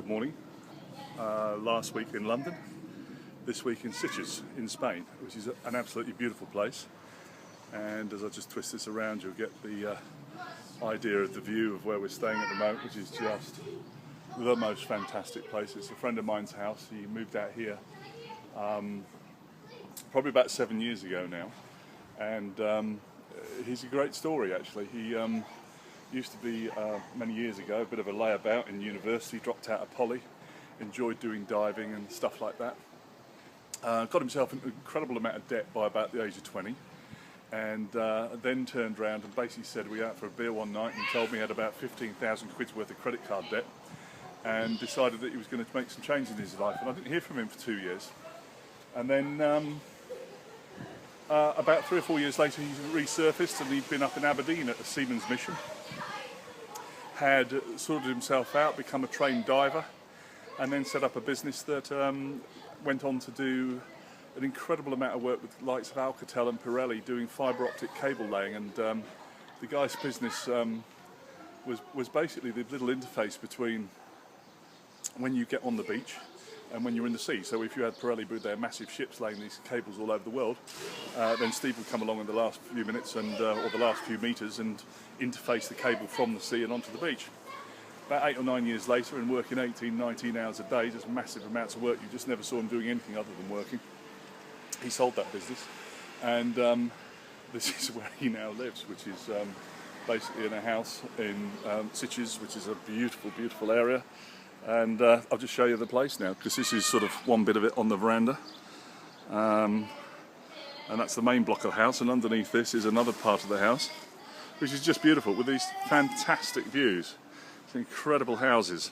Good morning. Last week in London, this week in Sitges in Spain, which is an absolutely beautiful place. And as I just twist this around, you'll get the idea of the view of where we're staying at the moment, which is just the most fantastic place. It's a friend of mine's house. He moved out here probably about 7 years ago now, and he's a great story actually. He used to be, many years ago, a bit of a layabout in university, dropped out of poly, enjoyed doing diving and stuff like that. Got himself an incredible amount of debt by about the age of 20, and then turned around and basically said we were out for a beer one night and told me he had about 15,000 quid's worth of credit card debt, and decided that he was going to make some change in his life. And I didn't hear from him for 2 years. And then about 3 or 4 years later he resurfaced, and he'd been up in Aberdeen at a seaman's mission. Had sorted himself out, become a trained diver, and then set up a business that went on to do an incredible amount of work with the likes of Alcatel and Pirelli, doing fibre optic cable laying. And the guy's business was basically the little interface between when you get on the beach and when you're in the sea. So if you had Pirelli with their massive ships laying these cables all over the world, then Steve would come along in the last few minutes and or the last few meters and interface the cable from the sea and onto the beach. About 8 or 9 years later, and working 18, 19 hours a day, just massive amounts of work, you just never saw him doing anything other than working. He sold that business, and this is where he now lives, which is basically in a house in Sitges, which is a beautiful, beautiful area. And I'll just show you the place now, because this is sort of one bit of it on the veranda, and that's the main block of the house, and underneath this is another part of the house, which is just beautiful with these fantastic views. It's incredible houses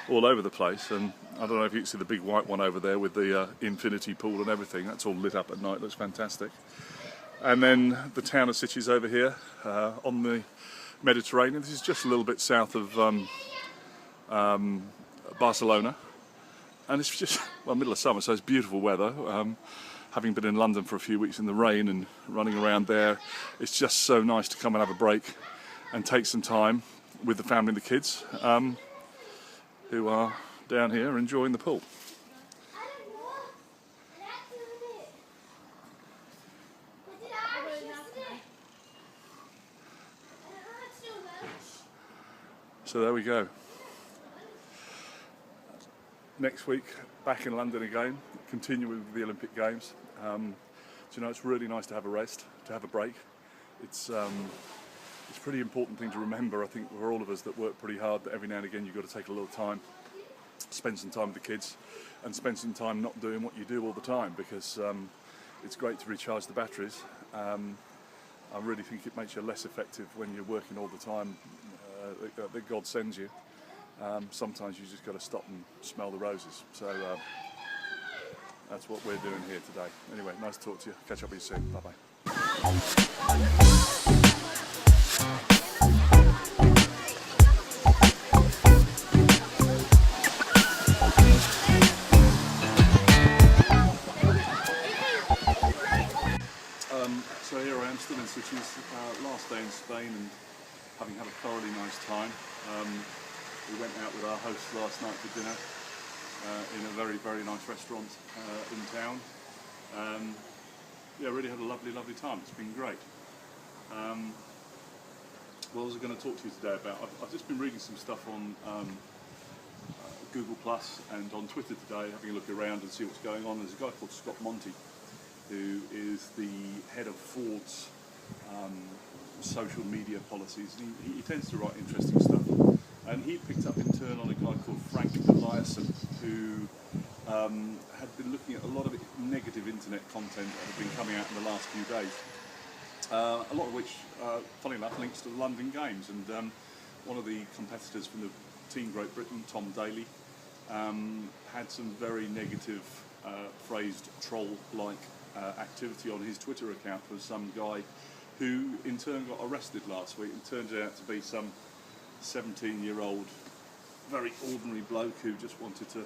all over the place, and I don't know if you can see the big white one over there with the infinity pool and everything. That's all lit up at night, looks fantastic. And then the town of Sitges over here on the Mediterranean. This is just a little bit south of Barcelona, and it's just, well, middle of summer, so it's beautiful weather. Having been in London for a few weeks in the rain and running around there, it's just so nice to come and have a break and take some time with the family and the kids, who are down here enjoying the pool. So there we go. Next week, back in London again, continuing with the Olympic Games. So, you know, it's really nice to have a rest, to have a break. It's a pretty important thing to remember, I think, for all of us that work pretty hard, that every now and again you've got to take a little time, spend some time with the kids, and spend some time not doing what you do all the time, because it's great to recharge the batteries. I really think it makes you less effective when you're working all the time that God sends you. Sometimes you just got to stop and smell the roses. So that's what we're doing here today. Anyway, nice to talk to you. Catch up with you soon. Bye bye. So here I am, still in Sitges, last day in Spain, and having had a thoroughly nice time. We went out with our host last night for dinner in a very, very nice restaurant in town. Yeah, really had a lovely, lovely time. It's been great. What was I going to talk to you today about? I've just been reading some stuff on Google Plus and on Twitter today, having a look around and see what's going on. There's a guy called Scott Monty, who is the head of Ford's social media policies. He tends to write interesting stuff. And he picked up in turn on a guy called Frank Eliasson, who had been looking at a lot of negative internet content that had been coming out in the last few days. A lot of which, funny enough, links to the London Games. And one of the competitors from the Team Great Britain, Tom Daley, had some very negative, phrased troll-like activity on his Twitter account for some guy who in turn got arrested last week. It turned out to be some 17-year-old, very ordinary bloke who just wanted to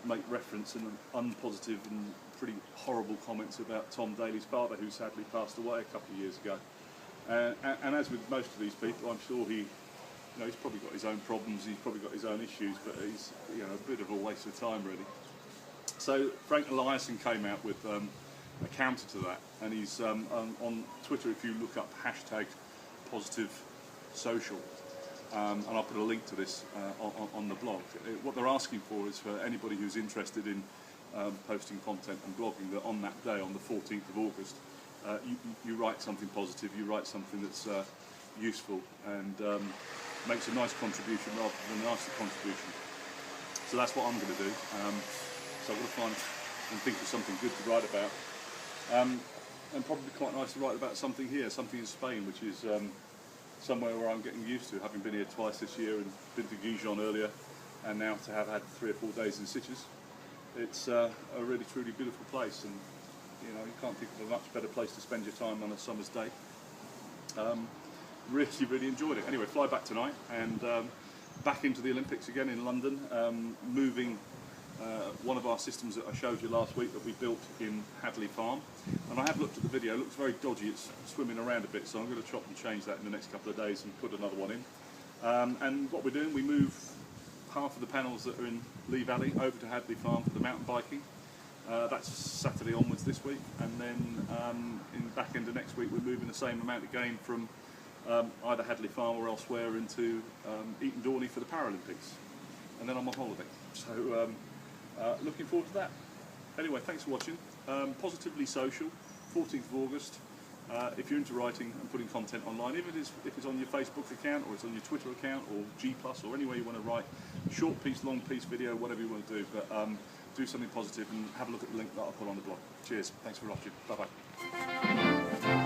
make reference and unpositive and pretty horrible comments about Tom Daley's father, who sadly passed away a couple of years ago. And as with most of these people, I'm sure he You know, he's probably got his own problems, he's probably got his own issues, but he's, you know, a bit of a waste of time really. So Frank Eliasson came out with a counter to that, and he's on Twitter. If you look up #positivesocial, and I'll put a link to this on the blog. What they're asking for is for anybody who's interested in posting content and blogging, that on that day, on the 14th of August, you write something positive, you write something that's useful and makes a nice contribution rather than a nasty contribution. So that's what I'm going to do. So I'm going to find and think of something good to write about, and probably quite nice to write about something here, something in Spain, which is somewhere where I'm getting used to, having been here twice this year and been to Gijon earlier, and now to have had 3 or 4 days in Sitges. It's a really truly beautiful place, and you know, you can't think of a much better place to spend your time on a summer's day. Really enjoyed it. Anyway, fly back tonight and back into the Olympics again in London, moving one of our systems that I showed you last week that we built in Hadley Farm. And I have looked at the video, it looks very dodgy, it's swimming around a bit, so I'm going to chop and change that in the next couple of days and put another one in. And what we're doing, we move half of the panels that are in Lee Valley over to Hadley Farm for the mountain biking. That's Saturday onwards this week, and then in the back end of next week we're moving the same amount again from either Hadley Farm or elsewhere into Eton Dorney for the Paralympics. And then I'm on holiday. So looking forward to that. Anyway, thanks for watching. Positively Social, 14th of August. If you're into writing and putting content online, if it's on your Facebook account or it's on your Twitter account or G+ or anywhere you want to write, short piece, long piece, video, whatever you want to do, but do something positive and have a look at the link that I'll put on the blog. Cheers. Thanks for watching. Bye-bye.